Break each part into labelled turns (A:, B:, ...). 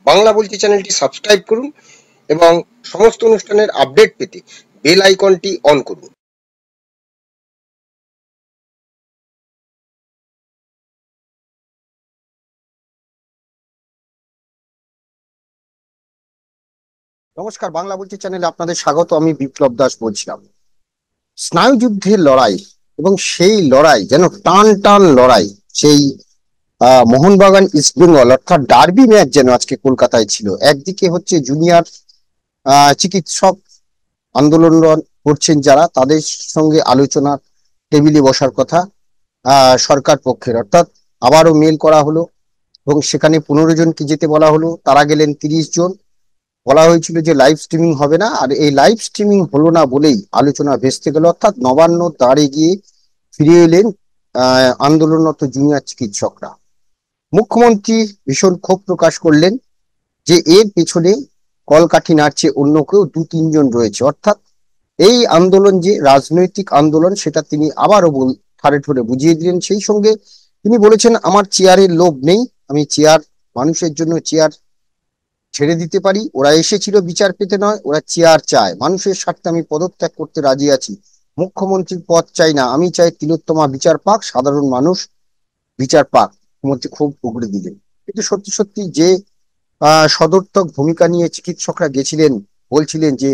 A: বাংলা বলছি চ্যানেলটি সাবস্ক্রাইব করুন এবং সমস্ত অনুষ্ঠানের আপডেট পেতে বেল আইকনটি অন করুন। নমস্কার, বাংলা বলছি চ্যানেলে আপনাদের স্বাগত। আমি বিপ্লব দাস বলছিলাম। স্নায়ুযুদ্ধের লড়াই এবং সেই লড়াই যেন টান টান লড়াই, সেই মোহনবাগান ইস্ট বেঙ্গল অর্থাৎ ডার্বি ম্যাচ যেন আজকে কলকাতায় ছিল। একদিকে হচ্ছে জুনিয়র চিকিৎসক আন্দোলন করছেন যারা, তাদের সঙ্গে আলোচনার টেবিলে বসার কথা সরকার পক্ষের, অর্থাৎ আবারও মেল করা হলো এবং সেখানে 15 জনকে যেতে বলা হলো, তারা গেলেন 30 জন। বলা হয়েছিল যে লাইভ স্ট্রিমিং হবে না, আর এই লাইভ স্ট্রিমিং হলো না বলেই আলোচনা ভেস্তে গেল, অর্থাৎ নবান্ন দাঁড়ে গিয়ে ফিরে এলেন আন্দোলনরত জুনিয়র চিকিৎসকরা। মুখ্যমন্ত্রী ভীষণ ক্ষোভ প্রকাশ করলেন যে এর পেছনে কলকাঠি নাড়ছে অন্য কেউ, 2-3 জন রয়েছে, অর্থাৎ এই আন্দোলন যে রাজনৈতিক আন্দোলন সেটা তিনি আবারও ঠাড়ে ঠোরে বুঝিয়ে দিলেন। সেই সঙ্গে তিনি বলেছেন, আমার চেয়ারের লোভ নেই, আমি চেয়ার মানুষের জন্য চেয়ার ছেড়ে দিতে পারি। ওরা এসেছিল বিচার পেতে নয়, ওরা চেয়ার চায়। মানুষের স্বার্থে আমি পদত্যাগ করতে রাজি আছি, মুখ্যমন্ত্রীর পদ চাই না, আমি চাই তিলোত্তমা বিচার পাক, সাধারণ মানুষ বিচার পাক। মুখ্যমন্ত্রী খুব উগড়ে দিলেন। কিন্তু সত্যি সত্যি যে সদর্থক ভূমিকা নিয়ে চিকিৎসকরা গেছিলেন, বলছিলেন যে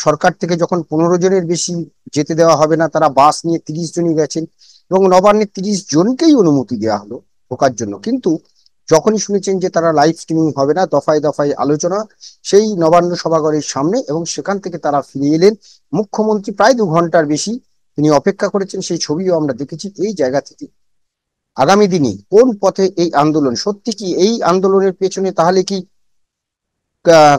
A: সরকার থেকে যখন 15 জনের বেশি যেতে দেওয়া হবে না, তারা বাস নিয়ে 30 জনই গেছেন এবং নবান্নের 30 জনকেই অনুমতি দেওয়া হলো ঢোকার জন্য। কিন্তু যখনই শুনেছেন যে তারা লাইভ স্ট্রিমিং হবে না, দফায় দফায় আলোচনা সেই নবান্ন সভাঘরের সামনে, এবং সেখান থেকে তারা ফিরে এলেন। মুখ্যমন্ত্রী প্রায় 2 ঘন্টার বেশি তিনি অপেক্ষা করেছেন, সেই ছবিও আমরা দেখেছি। এই জায়গা থেকে আগামী দিনে কোন পথে এই আন্দোলন, সত্যি কি এই আন্দোলনের পেছনে তাহলে কি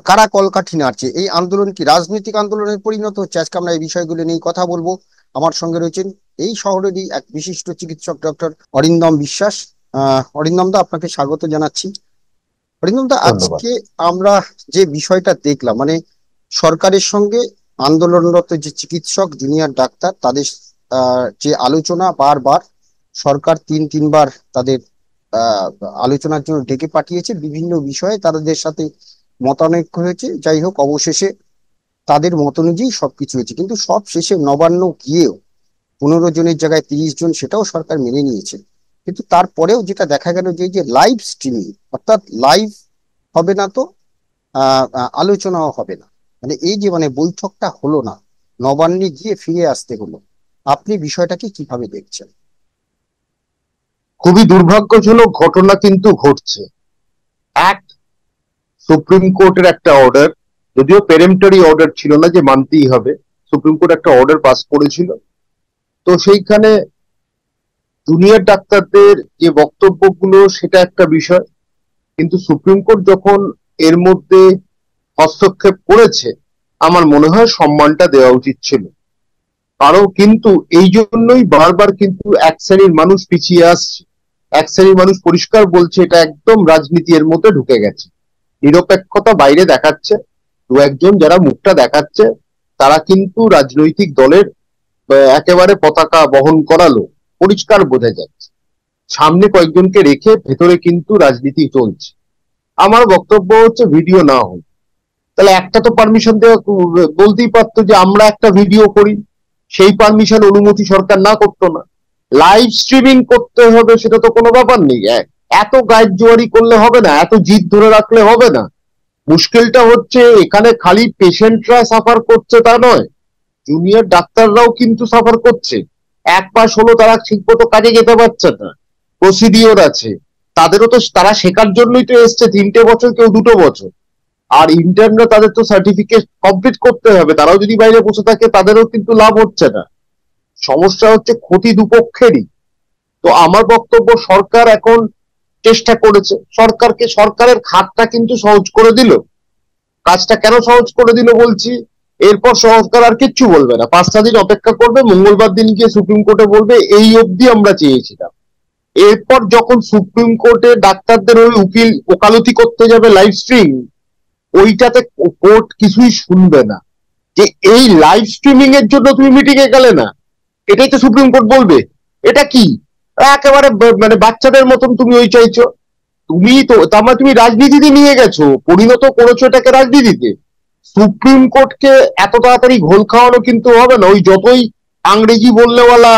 A: কারা কলকাঠি নাড়ছে? এই আন্দোলন কি রাজনৈতিক আন্দোলনের পরিণত হচ্ছে? আজকে আমরা এই বিষয়গুলো নিয়ে কথা বলবো। আমার সঙ্গে রয়েছেন এই শহরেরই এক বিশিষ্ট চিকিৎসক, ডক্টর অরিন্দম বিশ্বাস। অরিন্দম দা, আপনাকে স্বাগত জানাচ্ছি। অরিন্দম দা, আজকে আমরা যে বিষয়টা দেখলাম, মানে সরকারের সঙ্গে আন্দোলনরত যে চিকিৎসক জুনিয়র ডাক্তার, তাদের যে আলোচনা, বারবার সরকার 3-3 বার তাদের আলোচনার জন্য ডেকে পাঠিয়েছে, বিভিন্ন বিষয়ে তাদের সাথে মতানৈক্য হয়েছে। যাই হোক, অবশেষে তাদের মত অনুযায়ী সবকিছু হয়েছে। কিন্তু সব শেষে নবান্ন গিয়েও 15 জনের জায়গায় 30 জন, সেটাও সরকার মেনে নিয়েছে। কিন্তু তারপরেও যেটা দেখা গেল যে লাইভ স্ট্রিমিং, অর্থাৎ লাইভ হবে না তো আলোচনাও হবে না, মানে এই যে বৈঠকটা হলো না, নবান্নে গিয়ে ফিরে আসতে হলো। আপনি বিষয়টাকে কিভাবে দেখছেন?
B: খুবই দুর্ভাগ্যজনক ঘটনা কিন্তু ঘটছে। এক, সুপ্রিম কোর্টের একটা অর্ডার, যদিও পেরেম্পটারি অর্ডার ছিল না যে মানতেই হবে, সুপ্রিম কোর্ট একটা অর্ডার পাস করেছিল। তো সেইখানে জুনিয়র ডাক্তারদের যে বক্তব্যগুলো সেটা একটা বিষয়, কিন্তু সুপ্রিম কোর্ট যখন এর মধ্যে হস্তক্ষেপ করেছে, আমার মনে হয় সম্মানটা দেওয়া উচিত ছিল। কারণ কিন্তু এই জন্যই বারবার কিন্তু এক শ্রেণীর মানুষ পিছিয়ে আসছে। এক শ্রেণীর মানুষ পরিষ্কার বলছে এটা একদম রাজনীতি এর মধ্যে ঢুকে গেছে, নিরপেক্ষতা বাইরে দেখাচ্ছে। 2-1 জন যারা মুখটা দেখাচ্ছে তারা কিন্তু রাজনৈতিক দলের একেবারে পতাকা বহন করালো, পরিষ্কার বোঝা যাচ্ছে। সামনে কয়েকজনকে রেখে ভেতরে কিন্তু রাজনীতি চলছে। আমার বক্তব্য হচ্ছে ভিডিও না হোক, তাহলে একটা তো পারমিশন দেওয়া, বলতেই পারতো যে আমরা একটা ভিডিও করি, সেই পারমিশন অনুমতি সরকার না করতো না। লাইভ স্ট্রিমিং করতে হবে সেটা তো কোনো ব্যাপার নেই। এত গায়ের জোয়ারি করলে হবে না, এত জিদ ধরে রাখলে হবে না। মুশকিলটা হচ্ছে এখানে খালি পেশেন্টরা সাফার করছে তা নয়, জুনিয়র ডাক্তাররাও কিন্তু সাফার করছে। 1 মাস হলো তারা ঠিকমতো কাজে যেতে পারছে না, প্রসিডিওর আছে, তাদেরও তো তারা শেখার জন্যই তো এসছে, 3টে বছর কেউ 2টো বছর। আর ইন্টার্নরা তাদের তো সার্টিফিকেট কমপ্লিট করতে হবে, তারাও যদি বাইরে বসে থাকে তাদেরও কিন্তু লাভ হচ্ছে না। সমস্যা হচ্ছে ক্ষতি দুপক্ষেরই। তো আমার বক্তব্য, সরকার এখন চেষ্টা করেছে, সরকারের খাতটা কিন্তু সহজ করে দিল। কাজটা কেন সহজ করে দিল বলছি, এরপর সরকার আর কিচ্ছু বলবে না, 5টা দিন অপেক্ষা করবে, মঙ্গলবার দিন গিয়ে সুপ্রিম কোর্টে বলবে এই অবধি আমরা চেয়েছিলাম। এরপর যখন সুপ্রিম কোর্টে ডাক্তারদের ওই উকিল ওকালতি করতে যাবে লাইভ স্ট্রিম, ওইটাতে কোর্ট কিছুই শুনবে না যে এই লাইভ স্ট্রিমিং এর জন্য তুমি মিটিং এ গেলে না। এটাই তো সুপ্রিম কোর্ট বলবে। এটা কি একেবারে বাচ্চাদের মতন তুমি ওই চাইছো। তুমি তো তার মানে তুমি রাজনীতিতে নিয়ে গেছো, পরিণত করেছো এটাকে রাজনীতিতে। সুপ্রিম কোর্টকে এত তাড়াতাড়ি ঘোল খাওয়ানো কিন্তু হবে না। ওই যতই আংরেজি বললেওয়ালা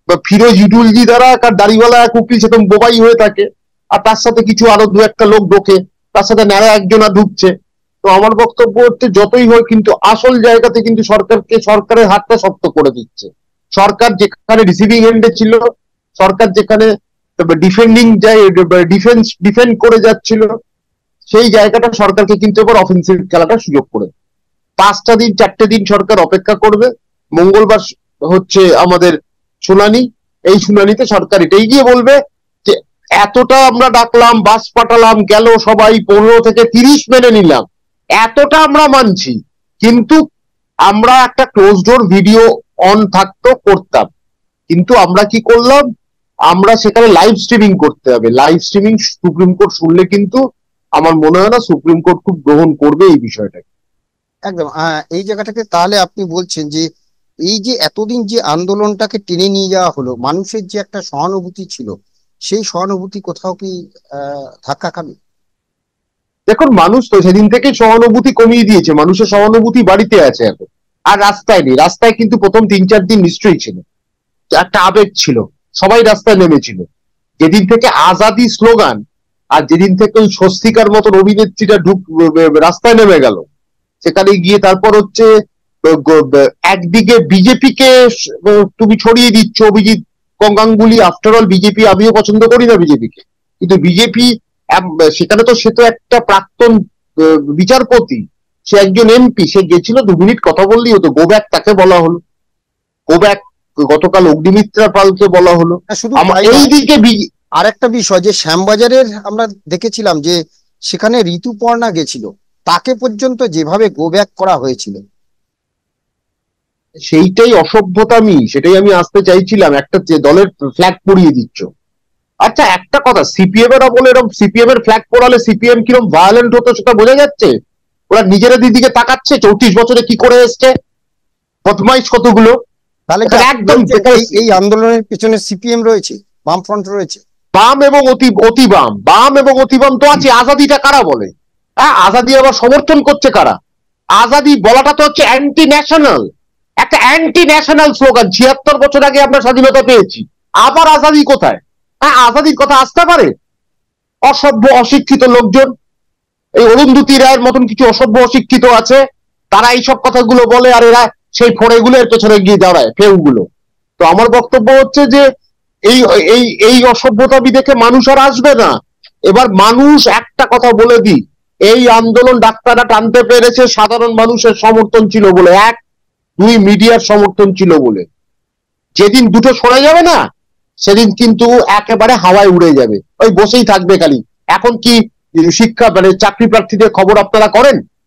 B: বা ফিরোজ ইডুলজি দ্বারা আর দাড়িওয়ালা এক উকিল সে তো বোবাই হয়ে থাকে, আর তার সাথে কিছু আরো দু একটা লোক ঢোকে, তার সাথে ন্যাড়া একজনা ঢুকছে। তো আমার বক্তব্য হচ্ছে যতই হয় কিন্তু আসল জায়গাতে কিন্তু সরকারের হাতটা শক্ত করে দিচ্ছে। সরকার যেখানে রিসিভিং এন্ডে ছিল, সরকার যেখানে ডিফেন্ড করে যাচ্ছিল, সেই জায়গাটা সরকারকে কিন্তু এবার অফেন্সিভ খেলাটার সুযোগ করে। 5টা দিন 4টে দিন সরকার অপেক্ষা করবে। মঙ্গলবার হচ্ছে আমাদের শুনানি। এই শুনানিতে সরকার এটাই গিয়ে বলবে যে এতটা আমরা ডাকলাম, বাস পাঠালাম, গেল সবাই, 15 থেকে 30 মেনে নিলাম, এতটা আমরা মানছি, কিন্তু আমরা একটা ক্লোজ ডোর ভিডিও অন থাকতো করতাম, কিন্তু আমরা কি করলাম, আমরা সেখানে লাইভ স্ট্রিমিং করতে হবে। লাইভ স্ট্রিমিং সুপ্রিম কোর্ট শুনলে কিন্তু আমার মনে হয় না সুপ্রিম কোর্ট খুব গ্রহণ করবে এই বিষয়টাকে।
A: একদম। এই জায়গাটাকে তাহলে আপনি বলছেন যে এই যে এতদিন যে আন্দোলনটাকে টেনে নিয়ে যাওয়া হলো, মানুষের যে একটা সহানুভূতি ছিল, সেই সহানুভূতি কোথাও কি ধাক্কা খাবে?
B: দেখুন, মানুষ তো সেদিন থেকে সহানুভূতি কমিয়ে দিয়েছে, মানুষের সহানুভূতি বাড়িতে আছে এখন, আর রাস্তায় নেই। রাস্তায় কিন্তু প্রথম 3-4 দিন নিশ্চয়ই ছিল, একটা আবেগ ছিল, সবাই রাস্তায় নেমেছিল। যেদিন থেকে আজাদি স্লোগান, আর যেদিন থেকে ওই স্বস্তিকার মতন অভিনেত্রীটা রাস্তায় নেমে গেল, সেখানে গিয়ে তারপর হচ্ছে একদিকে বিজেপিকে তুমি ছড়িয়ে দিচ্ছ, Abhijit Ganguly, after all BJP, আমিও পছন্দ করি না বিজেপিকে, কিন্তু বিজেপি সেখানে তো সে তো একটা প্রাক্তন বিচারপতি, সে একজন এমপি, সে গেছিল 2 মিনিট কথা বললেই হতো, গো ব্যাক তাকে বলা হলো, গো ব্যাক গতকাল অগ্নিমিত্রা পালকে বলা হলো।
A: শুধু
B: এই দিকে
A: আর একটা বিষয় যে শ্যামবাজারের আমরা দেখেছিলাম যে সেখানে ঋতুপর্ণা গেছিল, তাকে পর্যন্ত যেভাবে গো ব্যাক করা হয়েছিল,
B: সেইটাই অসভ্যতামি, সেটাই আমি আসতে চাইছিলাম। একটা দলের ফ্ল্যাগ পরিয়ে দিচ্ছ। আচ্ছা, একটা কথা, সিপিএম এর বলে এরকম সিপিএম এর ফ্ল্যাগ পড়ালে সিপিএম কিরকম ভায়োলেন্ট হতো সেটা বোঝা যাচ্ছে। ওরা নিজেরা দিদিকে তাকাচ্ছে 34 বছরে কি করে এসছে, বদমাইশ কতগুলো।
A: তাহলে কি
B: একদম
A: এই আন্দোলনের পেছনে সিপিএম রয়েছে, বামফ্রন্ট রয়েছে?
B: বাম এবং অতি বাম, বাম এবং অতি বাম তো আছে। আজাদিটা কারা বলে? হ্যাঁ, আজাদি আবার সমর্থন করছে কারা? আজাদি বলাটা তো হচ্ছে অ্যান্টি ন্যাশনাল, একটা অ্যান্টি ন্যাশনাল স্লোগান। 76 বছর আগে আমরা স্বাধীনতা পেয়েছি, আবার আজাদি কোথায়? হ্যাঁ, আজাদির কথা আসতে পারে? অসভ্য অশিক্ষিত লোকজন, এই অরুন্ধতী রায়ের মতন কিছু অসভ্য অশিক্ষিত আছে, তারা এইসব কথাগুলো বলে, আর এরা সেই ফোড়েগুলোর পেছনে গিয়ে দাঁড়ায়, ফেউগুলো। তো আমার বক্তব্য হচ্ছে যে এই এই এই অসভ্যতা দেখে মানুষ আর আসবে না। এবার মানুষ একটা কথা বলে দিই, এই আন্দোলন ডাক্তাররা টানতে পেরেছে সাধারণ মানুষের সমর্থন ছিল বলে, 1, 2 মিডিয়ার সমর্থন ছিল বলে। যেদিন দুটো সরে যাবে না, সেদিন কিন্তু একেবারে হাওয়ায় উড়ে যাবে, ওই বসেই থাকবে খালি। এখন কি শিক্ষা মানে চাকরি প্রার্থীদের খবর আপনারা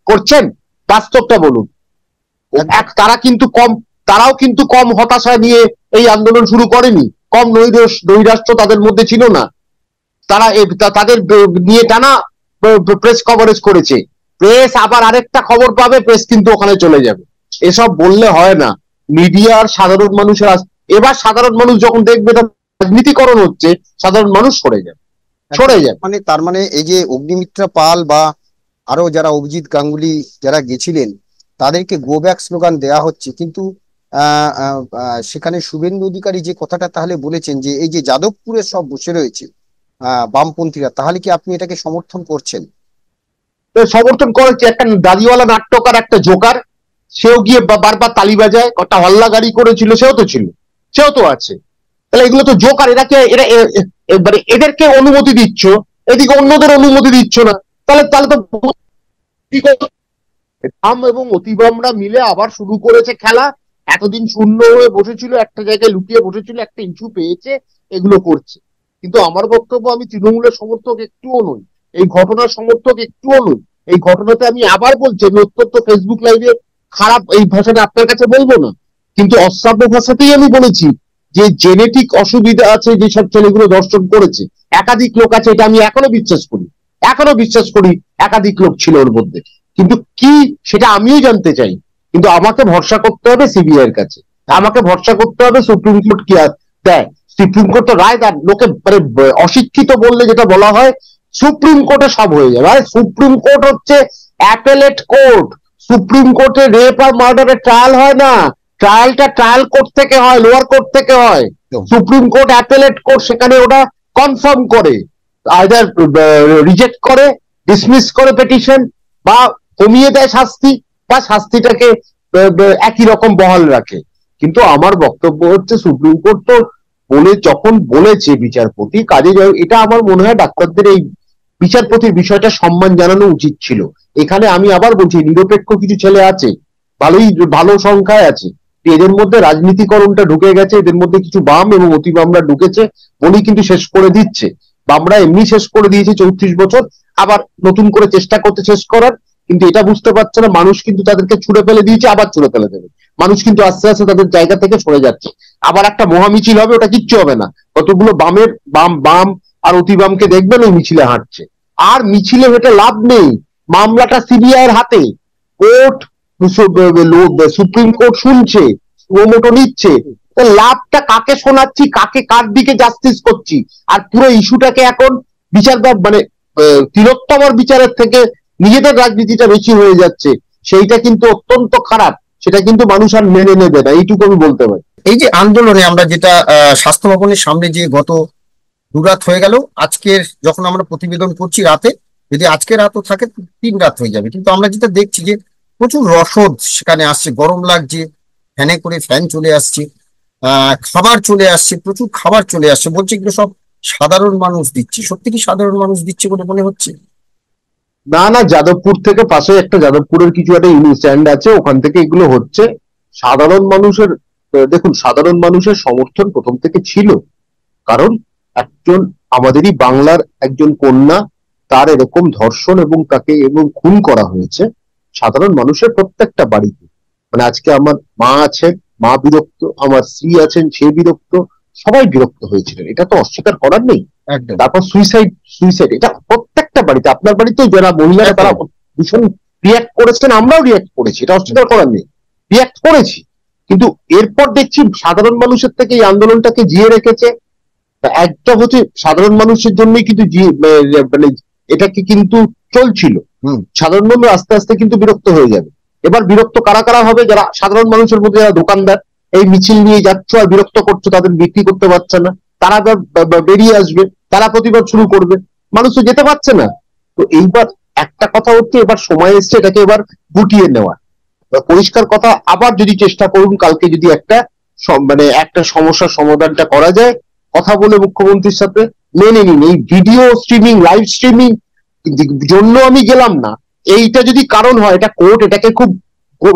B: করছেন? বাস্তবটা বলুন। তারা কিন্তু তারাও কিন্তু কম হতাশা নিয়ে এই আন্দোলন শুরু করেনি, কম নৈরাশ্য তাদের মধ্যে ছিল না। তারা তাদের নিয়ে টানা প্রেস কভারেজ করেছে। প্রেস আবার আরেকটা খবর পাবে, প্রেস কিন্তু ওখানে চলে যাবে। এসব বললে হয় না। মিডিয়ার সাধারণ মানুষের এবার সাধারণ মানুষ যখন দেখবে রাজনীতিকরণ হচ্ছে, সাধারণ মানুষ সরে যাবে।
A: মানে তার মানে এই যে অগ্নিমিত্রা পাল বা আরো যারা অভিজিৎ গাঙ্গুলি যারা গেছিলেন, তাদেরকে গো ব্যাক স্লোগান দেয়া হচ্ছে, কিন্তু সেখানে শুভেন্দু অধিকারী যে কথাটা তাহলে বলেছেন যে এই যে যাদবপুরে সব বসে রয়েছে বামপন্থীরা, তাহলে কি আপনি এটাকে সমর্থন করছেন?
B: সমর্থন করেছে একটা দাড়িওয়ালা নাট্যকার, একটা জোকার, সেও গিয়ে বারবার তালি বাজায়, কটা হল্লা গাড়ি করেছিল, সেও তো আছে। তাহলে এগুলো তো জোকার, এরা মানে এদেরকে অনুমতি দিচ্ছ, এদিকে অন্যদের অনুমতি দিচ্ছ না, তাহলে তো বাম এবং অতিবামরা মিলে আবার শুরু করেছে খেলা। এতদিন শূন্য হয়ে বসেছিল, একটা জায়গায় লুকিয়ে বসেছিল, একটা ইস্যু পেয়েছে, এগুলো করছে। কিন্তু আমার বক্তব্য, আমি তৃণমূলের সমর্থক একটুও নই, এই ঘটনার সমর্থক একটুও নই। এই ঘটনাতে আমি আবার বলছি, আমি অত্যন্ত ফেসবুক লাইভে খারাপ এই ভাষাটা আপনার কাছে বলবো না, কিন্তু অশ্রাব্য ভাষাতেই আমি বলেছি যে জেনেটিক অসুবিধা আছে যেসব ছেলেগুলো দর্শন করেছে, একাধিক লোক আছে, এটা আমি এখনো বিশ্বাস করি একাধিক লোক ছিল ওর মধ্যে। কিন্তু কি সেটা আমিও জানতে চাই, কিন্তু আমাকে ভরসা করতে হবে সিবিআই এর কাছে, আমাকে ভরসা করতে হবে সুপ্রিম কোর্ট কি দেয়। সুপ্রিম কোর্ট তো রায় দেন, লোকে মানে অশিক্ষিত বললে যেটা বলা হয়, সুপ্রিম কোর্টে সব হয়ে যাবে। আর সুপ্রিম কোর্ট হচ্ছে অ্যাপেলেট কোর্ট। সুপ্রিম কোর্টে রেপ আর মার্ডারের ট্রায়াল হয় না, ট্রায়ালটা ট্রায়াল কোর্ট থেকে হয়, লোয়ার কোর্ট থেকে হয়। সুপ্রিম কোর্ট অ্যাপেলেট কোর্ট, সেখানে ওটা কনফার্ম করে, আইদার রিজেক্ট করে, ডিসমিস করে পেটিশন, বা কমিয়ে দেয় শাস্তি, বা শাস্তিটাকে একই রকম বহাল রাখে। কিন্তু আমার বক্তব্য হচ্ছে সুপ্রিম কোর্ট তো যখন বলেছে বিচারপতি, কাজে এটা আমার মনে হয় ডাক্তারদের এই বিচারপতির বিষয়টা সম্মান জানানো উচিত ছিল। এখানে আমি আবার বলছি, নিরপেক্ষ কিছু ছেলে আছে, ভালো সংখ্যায় আছে, এদের মধ্যে রাজনীতিকরণটা ঢুকে গেছে, এদের মধ্যে কিছু বাম এবং অতি বামরা ঢুকেছে বলেই কিন্তু শেষ করে দিচ্ছে। বামরা এমনি শেষ করে দিয়েছে 34 বছর, আবার নতুন করে চেষ্টা করতে শেষ করার, কিন্তু এটা বুঝতে পারছে না মানুষ কিন্তু তাদেরকে ছুড়ে ফেলে দিয়েছে, আবার ছুড়ে ফেলে দেবে। মানুষ কিন্তু আস্তে আস্তে তাদের জায়গা থেকে সরে যাচ্ছে। আবার একটা মহামিছিল হবে, ওটা কিচ্ছু হবে না, কতগুলো বাম আর অতি বামকে দেখবেন ওই মিছিলে হাঁটছে। আর মিছিলে হেঁটে লাভ নেই, মামলাটা সিবিআই এর হাতে, কোর্ট সুপ্রিম কোর্ট শুনছে, সুমোটো নিচ্ছে, লাভটা কাকে শোনাচ্ছি, কার দিকে জাস্টিস করছি? আর পুরো ইস্যুটাকে এখন বিচার মানে তিলোত্তমার বিচারের থেকে নিজেদের রাজনীতিটা বেশি হয়ে যাচ্ছে, সেইটা কিন্তু অত্যন্ত খারাপ। সেটা কিন্তু মানুষ আর মেনে নেবে না, এইটুকু আমি বলতে পারি।
A: এই যে আন্দোলনে আমরা যেটা স্বাস্থ্য ভবনের সামনে যে গত দুরাত হয়ে গেল, আজকের যখন আমরা প্রতিবেদন করছি রাতে, যদি আজকে রাতও থাকে 3 রাত হয়ে যাবে, কিন্তু আমরা যেটা দেখছি যে প্রচুর রসদ সেখানে আসছে, গরম লাগছে, ফ্যানে করে ফ্যান চলে আসছে, খাবার চলে আসছে, প্রচুর খাবার চলে আসছে, বলছে এগুলো সব সাধারণ মানুষ দিচ্ছে। সত্যি কি সাধারণ মানুষ দিচ্ছে বলে মনে হচ্ছে?
B: না না, যাদবপুর থেকে পাশে একটা যাদবপুরের কিছু একটা স্ট্যান্ড আছে, ওখান থেকে এগুলো হচ্ছে। সাধারণ মানুষের, দেখুন, সাধারণ মানুষের সমর্থন প্রথম থেকে ছিল, কারণ একজন আমাদেরই বাংলার একজন কন্যা, তার এরকম ধর্ষণ এবং তাকে খুন করা হয়েছে সাধারণ মানুষের প্রত্যেকটা বাড়িতে। মানে আজকে আমার মা আছেন, মা বিরক্ত, আমার স্ত্রী আছেন, সে বিরক্ত, সবাই বিরক্ত হয়েছিলেন, এটা তো অস্বীকার করার নেই।
A: একদম
B: তারপর সুইসাইড, এটা প্রত্যেকটা বাড়িতে, আপনার বাড়িতেও যারা মহিলারা তারা ভীষণ রিয়াক্ট করেছেন, আমরাও রিয়াক্ট করেছি, এটা অস্বীকার করার নেই, রিয়াক্ট করেছি। কিন্তু এরপর দেখছি সাধারণ মানুষের থেকে এই আন্দোলনটাকে জিয়ে রেখেছে। একটা হচ্ছে সাধারণ মানুষের জন্যই কিন্তু মানে এটাকে কিন্তু চলছিল। সাধারণ মানুষ আস্তে আস্তে কিন্তু বিরক্ত হয়ে যাবে। এবার বিরক্ত কারা কারা হবে? যারা সাধারণ মানুষের মধ্যে যারা দোকানদার, এই মিছিল নিয়ে যাচ্ছ আর বিরক্ত করছো, তাদের বিক্রি করতে পারছে না, তারা বেরিয়ে আসবে, তারা প্রতিবাদ শুরু করবে, মানুষ তো যেতে পারছে না। তো এইবার একটা কথা হচ্ছে, এবার সময় এসছে এটাকে এবার গুটিয়ে নেওয়া। পরিষ্কার কথা, আবার যদি চেষ্টা করুন কালকে যদি একটা মানে একটা সমস্যার সমাধানটা করা যায়, কথা বলে মুখ্যমন্ত্রীর সাথে মেনে নিন। এই ভিডিও স্ট্রিমিং, লাইভ স্ট্রিমিং জন্য আমি গেলাম না, এইটা যদি কারণ হয়, এটা কোর্ট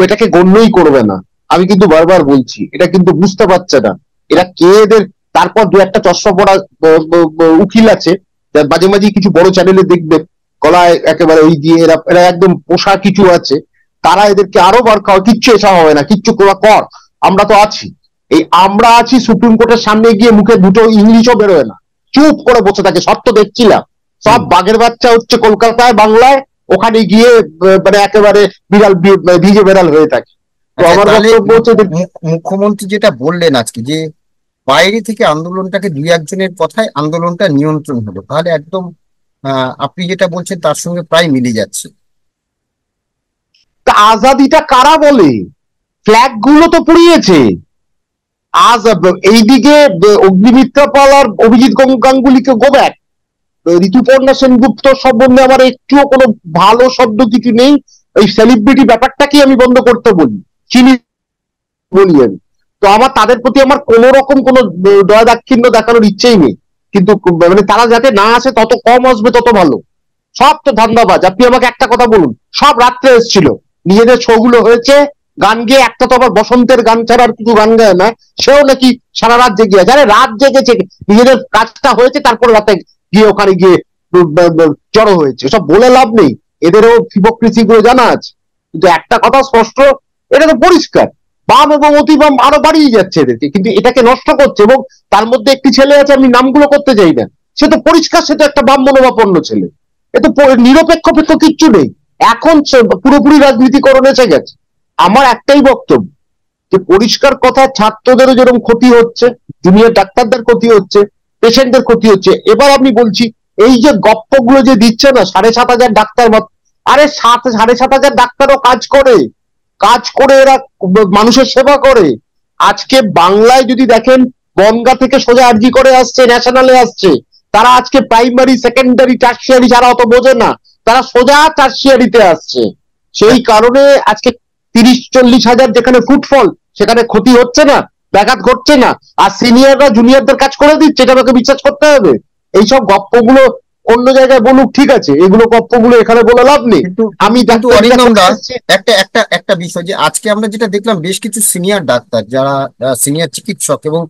B: এটাকে গণ্যই করবে না। আমি কিন্তু বারবার বলছি, এটা কিন্তু বুঝতে পারছে না এরা কে এদের। তারপর দু একটা চশমা পড়া উকিল আছে, মাঝে মাঝে কিছু বড় চ্যানেলে দেখবেন গলায় একেবারে ওই দিয়ে এরা এরা একদম পোষা কিছু আছে, তারা এদেরকে আরো বার খাওয়া, কিচ্ছু এসা হবে না, কিচ্ছু কর, আমরা তো আছি। এই আমরা আছি সুপ্রিম কোর্টের সামনে গিয়ে মুখে দুটো ইংলিশও বেরোয় না, চুপ করে বসে থাকে। সব তো দেখছিলাম, সব বাঘের বাচ্চা হচ্ছে কলকাতায়, বাংলায়, ওখানে গিয়ে মানে একেবারে বিড়াল ভিজে বেড়াল হয়ে থাকে। তো আমার বক্তব্য হচ্ছে,
A: মুখ্যমন্ত্রী যেটা বললেন আজকে, যে বাইরে থেকে আন্দোলনটাকে 2-1 জনের কথায় আন্দোলনটা নিয়ন্ত্রণ হলো, তাহলে একদম আপনি যেটা বলছেন তার সঙ্গে প্রায় মিলে যাচ্ছে।
B: আজাদিটা কারা বলে? ফ্ল্যাগ গুলো তো পুড়িয়েছে। আজ এইদিকে অগ্নিমিত্রা পাল আর অভিজিৎ গাঙ্গুলিকে গো ব্যাক, ঋতুপর্ণা সেনগুপ্ত সম্বন্ধে আমার একটুও কোনো ভালো শব্দ কিছু নেই। এই সেলিব্রিটি ব্যাপারটাকে আমি বন্ধ করতে বলি, চিনি বলি আমি। তো আমার তাদের প্রতি আমার কোন রকম কোনো দয়া দাক্ষিণ্য দেখানোর ইচ্ছেই নেই, কিন্তু মানে তারা যাতে না আসে, তত কম আসবে তত ভালো। সব তো ধান্দাবাজ। আপনি আমাকে একটা কথা বলুন, সব রাত্রে এসেছিল, নিজেদের শোগুলো হয়েছে, গান গেয়ে, একটা তো আবার বসন্তের গান ছাড়া আর কিছু গান গায় না, সেও নাকি সারা রাত জেগে আছে। আরে রাত জেগেছে, নিজেদের কাজটা হয়েছে, তারপর রাতে গিয়ে ওখানে গিয়ে জড়ো হয়েছে। সব বলে লাভ নেই, এদেরও হিপোক্রিসি গুলো জানা আছে। কিন্তু একটা কথা স্পষ্ট, এটা তো পরিষ্কার, বাম এবং অতি বাম আরো বাড়িয়ে যাচ্ছে এদেরকে, কিন্তু এটাকে নষ্ট করছে। এবং তার মধ্যে একটি ছেলে আছে, আমি নামগুলো করতে চাই না, সে তো পরিষ্কার, সে তো একটা বাম মনোভাবাপন্ন ছেলে, এ তো নিরপেক্ষ কিচ্ছু নেই। এখন পুরোপুরি রাজনীতিকরণ এসে গেছে। আমার একটাই বক্তব্য, যে পরিষ্কার কথা, ছাত্রদেরও যেরকম ক্ষতি হচ্ছে, জুনিয়র ডাক্তারদের ক্ষতি হচ্ছে, পেশেন্টদের ক্ষতি হচ্ছে। এবার আমি বলছি, এই যে গপ্পগুলো যে দিচ্ছে না, 7,500 ডাক্তার, আরে 7,500 ডাক্তারও কাজ করে এরা মানুষের সেবা করে। আজকে বাংলায় যদি দেখেন, বনগা থেকে সোজা আরজি করে আসছে, ন্যাশনালে আসছে, তারা আজকে প্রাইমারি, সেকেন্ডারি, টার্সিয়ারি যারা অত বোঝে না, তারা সোজা টার্সিয়ারিতে আসছে। সেই কারণে আজকে 30-40 হাজার যেখানে ফুটফল, সেখানে ক্ষতি হচ্ছে না, ব্যাঘাত ঘটছে না, আর সিনিয়ররা জুনিয়রদের কাজ করে দিচ্ছে, এটা আমাকে বিশ্বাস করতে হবে। এইসব গপ্পগুলো অন্য জায়গায় বলুক, ঠিক আছে, এগুলো গপ্পগুলো এখানে বলে লাভ নেই।
A: কিন্তু
B: আমি
A: কিন্তু অরিন্দম দা,
B: ডাক্তার
A: একটা একটা একটা বিষয় যে আজকে আমরা যেটা দেখলাম, বেশ কিছু সিনিয়র ডাক্তার যারা সিনিয়র চিকিৎসক এবং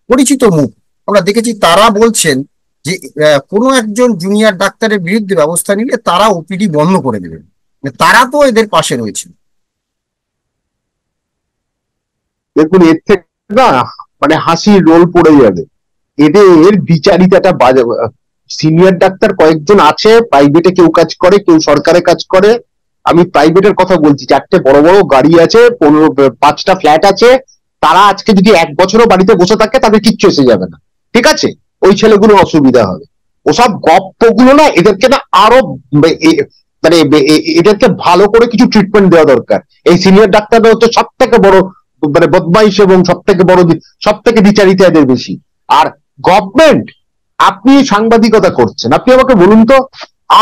A: পরিচিত মুখ আমরা দেখেছি, তারা বলছেন যে কোনো একজন জুনিয়র ডাক্তারের বিরুদ্ধে ব্যবস্থা নিলে তারা ওপিডি বন্ধ করে দেবেন। মানে তারা তো এদের পাশে রয়েছে।
B: দেখুন, এর থেকে না মানে হাসির রোল পড়ে যাবে। এদের বিচারিতাটা বাজে। সিনিয়র ডাক্তার কয়েকজন আছে, প্রাইভেটে কেউ কাজ করে, কেউ সরকারে কাজ করে। আমি প্রাইভেটের কথা বলছি, 4টে বড় বড় গাড়ি আছে, 5টা ফ্ল্যাট আছে। তারা আজকে যদি 1 বছরও বাড়িতে বসে থাকে, তাদের কিচ্ছু এসে যাবে না, ঠিক আছে? ওই ছেলেগুলো অসুবিধা হবে। ওসব গপ্পগুলো না, এদেরকে না আরো মানে এদেরকে ভালো করে কিছু ট্রিটমেন্ট দেওয়া দরকার। এই সিনিয়র ডাক্তাররা হচ্ছে সব থেকে বড় মানে বদমাইশ, এবং সব থেকে বিচারিতা এদের বেশি। আর গভর্নমেন্ট, আপনি সাংবাদিকতা করছেন, আপনি আমাকে বলুন তো,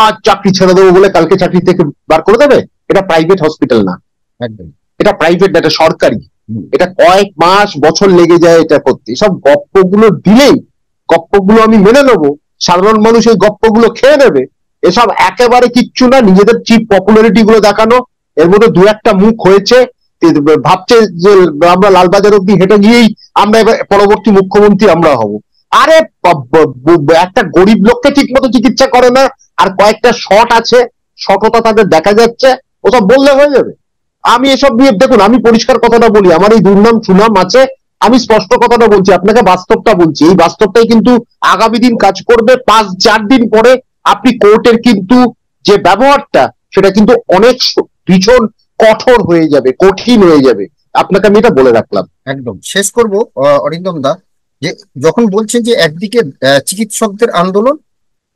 B: আজ চাকরি ছেড়ে দেবো বলে কালকে চাকরি থেকে বার করে দেবে? এটা প্রাইভেট হসপিটাল না,
A: একদম।
B: এটা প্রাইভেট না, এটা সরকারি। এটা কয়েক মাস বছর লেগে যায় এটা করতে। সব গপ্পগুলো দিলেই, গপ্পগুলো আমি মেনে নেবো, সাধারণ মানুষ এই গপ্পগুলো খেয়ে নেবে। এসব একেবারে কিচ্ছু না, নিজেদের চিপ পপুলারিটি গুলো দেখানো। এর মধ্যে 2-1টা মুখ হয়েছে, ভাবছে যে আমরা লালবাজার অব্দি হেঁটে গিয়েই আমরা এবার পরবর্তী মুখ্যমন্ত্রী আমরা হব। আরে একটা গরিব লোককে ঠিক মতো চিকিৎসা করে না, আর কয়েকটা শট আছে, শটতা তাদের দেখা যাচ্ছে, ওসব বললে হয়ে যাবে? আমি এসব নিয়ে, দেখুন, আমি পরিষ্কার কথাটা বলি, আমার এই দুর্নাম সুনাম আছে, আমি স্পষ্ট কথাটা বলছি, আপনাকে বাস্তবটা বলছি। এই বাস্তবটাই কিন্তু আগামী দিন কাজ করবে। 5-4 দিন পরে আপনি কোর্টের কিন্তু যে ব্যবহারটা, সেটা কিন্তু অনেক ভীষণ কঠোর হয়ে যাবে, কঠিন হয়ে যাবে। আপনাকে আমি এটা বলে রাখলাম।
A: একদম শেষ করব অরিন্দম দা, যে যখন বলছেন যে একদিকে চিকিৎসকদের আন্দোলন,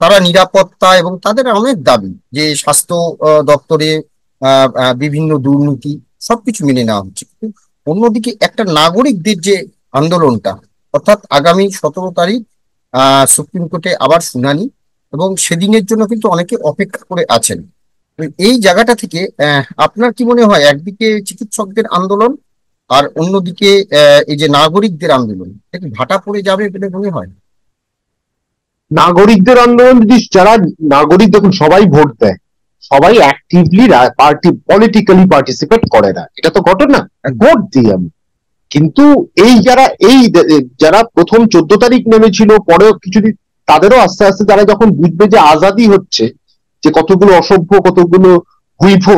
A: তারা নিরাপত্তা এবং তাদের অনেক দাবি যে স্বাস্থ্য দপ্তরে বিভিন্ন দুর্নীতি সবকিছু মেনে নেওয়া হচ্ছে, কিন্তু অন্যদিকে একটা নাগরিকদের যে আন্দোলনটা, অর্থাৎ আগামী 17 তারিখ সুপ্রিম কোর্টে আবার শুনানি, এবং সেদিনের জন্য কিন্তু অনেকে অপেক্ষা করে আছেন। তো এই জায়গাটা থেকে আপনার কি মনে হয়, একদিকে চিকিৎসকদের আন্দোলন আর অন্যদিকে এই যে নাগরিকদের আন্দোলন, এটা কি ভাটা পড়ে যাবে বলে মনে হয়?
B: নাগরিকদের আন্দোলন যদি, যারা নাগরিক, দেখুন, সবাই ভোট দেয়, সবাই অ্যাক্টিভলি পলিটিক্যালি পার্টিসিপেট করে না, এটা তো ঘটনা। ভোট দিই আমি, কিন্তু যারা প্রথম 14 তারিখ নেমেছিল, পরেও কিছুদিন, তাদেরও আস্তে আস্তে তারা যখন বুঝবে যে আজাদি হচ্ছে, যে কতগুলো অসভ্য, কতগুলো হুইফো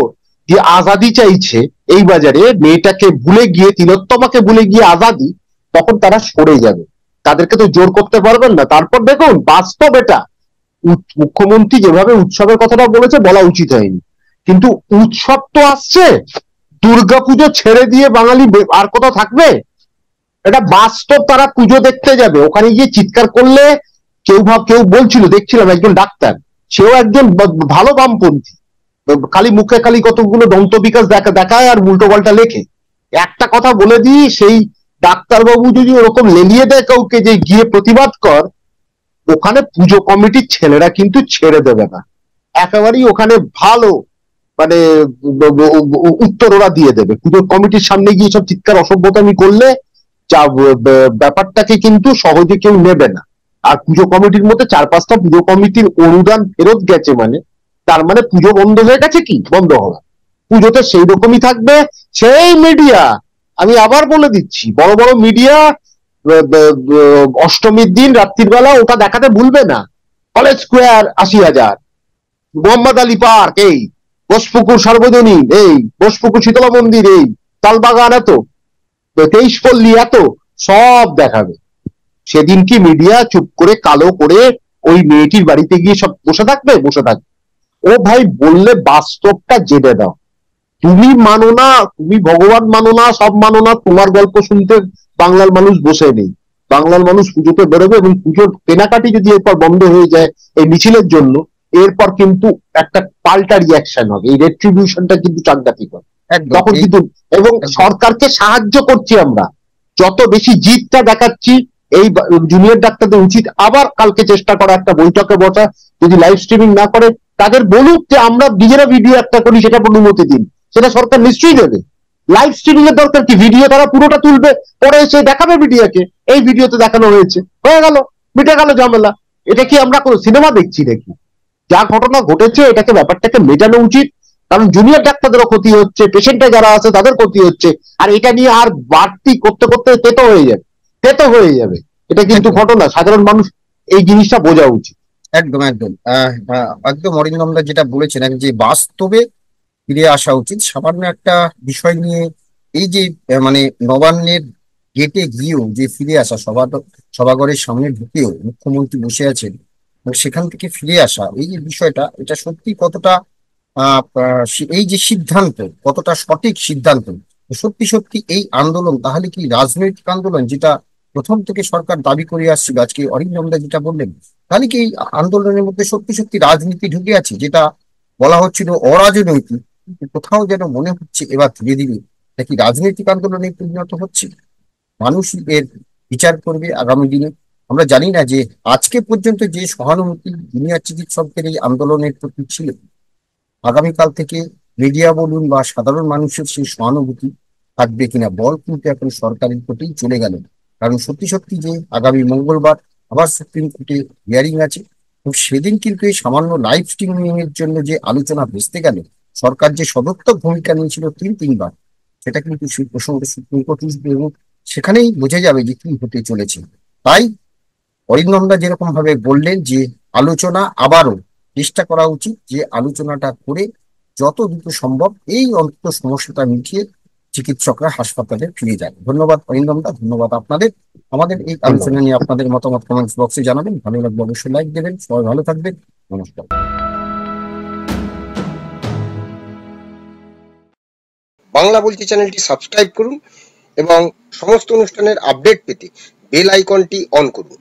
B: যে আজাদি চাইছে এই বাজারে, মেয়েটাকে ভুলে গিয়ে, তিলোত্তমাকে ভুলে গিয়ে আজাদি, তখন তারা সরে যাবে। তাদেরকে তো জোর করতে পারবেন না। তারপর দেখুন, বাস্তব এটা, মুখ্যমন্ত্রী যেভাবে উৎসবের কথাটা বলেছে, বলা উচিত হয়নি, কিন্তু উৎসব তো আসছে। দুর্গাপুজো ছেড়ে দিয়ে বাঙালি আর কোথাও থাকবে? এটা বাস্তব। তারা পুজো দেখতে যাবে, ওখানে গিয়ে চিৎকার করলে, কেউ বলছিল, দেখছিলাম একজন ডাক্তার, সেও একজন ভালো বামপন্থী, খালি মুখে খালি কতগুলো দন্ত বিকাশ দেখায় আর উল্টো পাল্টা লেখে। একটা কথা বলে দিই, সেই ডাক্তারবাবু যদি ওরকম লেলিয়ে দেয় কাউকে যে গিয়ে প্রতিবাদ কর, ওখানে পুজো কমিটির ছেলেরা কিন্তু ছেড়ে দেবে না, একেবারেই ওখানে ভালো মানে উত্তর ওরা দিয়ে দেবে। পুজো কমিটির সামনে গিয়ে সব চিৎকার অসভ্যতামি করলে যা ব্যাপারটাকে কিন্তু সহজে কেউ নেবে না। আর পুজো কমিটির মধ্যে 4-5টা পুজো কমিটির অনুদান ফেরত গেছে, মানে তার মানে পুজো বন্ধ হয়ে গেছে? কি বন্ধ হওয়া? পুজোতে সেই রকমই থাকবে। সেই মিডিয়া, আমি আবার বলে দিচ্ছি, বড় বড় মিডিয়া অষ্টমীর দিন রাত্রির বেলা ওটা দেখাতে ভুলবে না। College square 80,000, Mohammad Ali park এই, বোসপুকুর সার্বজনীন এই, বোসপুকুর শীতলা মন্দির এই, তালবাগান এত, 23 পল্লী এত, সব দেখাবে। সেদিন কি মিডিয়া চুপ করে কালো করে ওই মেয়েটির বাড়িতে গিয়ে সব বসে থাকবে? বসে থাকবে। ও ভাই, বললে বাস্তবটা জেনে দাও। তুমি মানো না, তুমি ভগবান মানো না, সব মানো না, তোমার গল্প শুনতে বাংলার মানুষ বসে নেই। বাংলার মানুষ পুজোতে বেরোবে, এবং পুজোর কেনাকাটি যদি এরপর বন্ধ হয়ে যায় এই মিছিলের জন্য, এরপর কিন্তু একটা পাল্টা রিয়াকশন হবে, এই রেট্রিবিউশনটা কিন্তু চাকদাকিক হবে
A: একদম
B: তখন
A: এই
B: কিন্তু। এবং
A: একদম
B: সরকারকে সাহায্য করছি আমরা, যত বেশি জিদটা দেখাচ্ছি, এই জুনিয়র ডাক্তারদের উচিত আবার কালকে চেষ্টা করা, একটা বৈঠকে বসা, যদি লাইভ স্ট্রিমিং না করে তাদের বলুক যে আমরা নিজেরা ভিডিও একটা করি, সেটা অনুমতি দিন, সেটা সরকার নিশ্চয়ই দেবে। লাইভ স্ট্রিমিং এর দরকার কি, ভিডিও তারা পুরোটা তুলবে, পরে এসে দেখাবে মিডিয়াকে এই ভিডিওতে দেখানো হয়েছে, হয়ে গেল, মিটে গেল ঝামেলা। এটা কি আমরা কোনো সিনেমা দেখছি নাকি? যা ঘটনা ঘটেছে এটাকে, ব্যাপারটাকে মেটানো উচিত, কারণ জুনিয়র ডাক্তারদেরও ক্ষতি হচ্ছে, পেশেন্টে যারা আছে তাদের ক্ষতি হচ্ছে, আর এটা নিয়ে আর বাড়তি করতে করতে তেতো হয়ে যাবে, তেতো হয়ে যাবে। এটা কিন্তু
A: একদম
B: ঘটনা, সাধারণ মানুষ এই জিনিসটা বোঝা উচিত।
A: একদম একদম একদম অরিন্দমদা যেটা বলেছেন, যে বাস্তবে ফিরে আসা উচিত। সামান্য একটা বিষয় নিয়ে এই যে মানে নবান্নের গেটে গিয়েও যে ফিরে আসা, সভাঘরের সামনে ঢুকেও মুখ্যমন্ত্রী বসে আছেন এবং সেখান থেকে ফিরে আসা, এই যে বিষয়টা, এটা সত্যি কতটা এই যে সিদ্ধান্ত, কতটা সঠিক সিদ্ধান্ত। সত্যি সত্যি এই আন্দোলন তাহলে কি রাজনৈতিক আন্দোলন, যেটা প্রথম থেকে সরকার দাবি করে আসছিল, আজকে অরিন্দমদা যেটা বললেন, তাহলে কি এই আন্দোলনের মধ্যে সত্যি সত্যি রাজনীতি ঢুকে আছে? যেটা বলা হচ্ছিল অরাজনৈতিক, কিন্তু কোথাও যেন মনে হচ্ছে এবার ধীরে ধীরে নাকি রাজনৈতিক আন্দোলনে পরিণত হচ্ছে। মানুষ এর বিচার করবে আগামী দিনে। আমরা জানি না যে আজকে পর্যন্ত যে সহানুভূতি জুনিয়র চিকিৎসকদের এই আন্দোলনের প্রতি ছিল, আগামীকাল থেকে মিডিয়া বলুন বা সাধারণ মানুষের সেই সহানুভূতি থাকবে কিনা, বল কিন্তু এখন সরকারের প্রতিই চলে গেল। কারণ সত্যি সত্যি যে আগামী মঙ্গলবার আবার সুপ্রিম কোর্টে হিয়ারিং আছে, তো সেদিন কিন্তু এই সামান্য লাইভ স্ট্রিমিং এর জন্য যে আলোচনা ভেস্তে গেল, সরকার যে সদর্থক ভূমিকা নিয়েছিল তিনবার, সেটা কিন্তু সেই প্রসঙ্গে সুপ্রিম কোর্ট উঠবে এবং সেখানেই বোঝা যাবে যে কি হতে চলেছে। তাই অরিন্দমদা যেরকম ভাবে বললেন যে আলোচনা আবারও চেষ্টা করা উচিত, যে আলোচনাটা করে যত দ্রুত সম্ভব এই অন্তত সমস্যাটা মিটিয়ে চিকিৎসকরা হাসপাতালে ফিরে যান। ধন্যবাদ অরিন্দমদা, ধন্যবাদ আপনাদের। আমাদের এই
B: ধন্যবাদ।
A: আলোচনা নিয়ে আপনাদের মতামত কমেন্টস বক্সে জানাবেন। ভালো লাগলে অবশ্যই লাইক দেবেন। সবাই ভালো থাকবেন। নমস্কার। বাংলা বলছি চ্যানেলটি সাবস্ক্রাইব করুন এবং সমস্ত অনুষ্ঠানের আপডেট পেতে বেল আইকনটি অন করুন।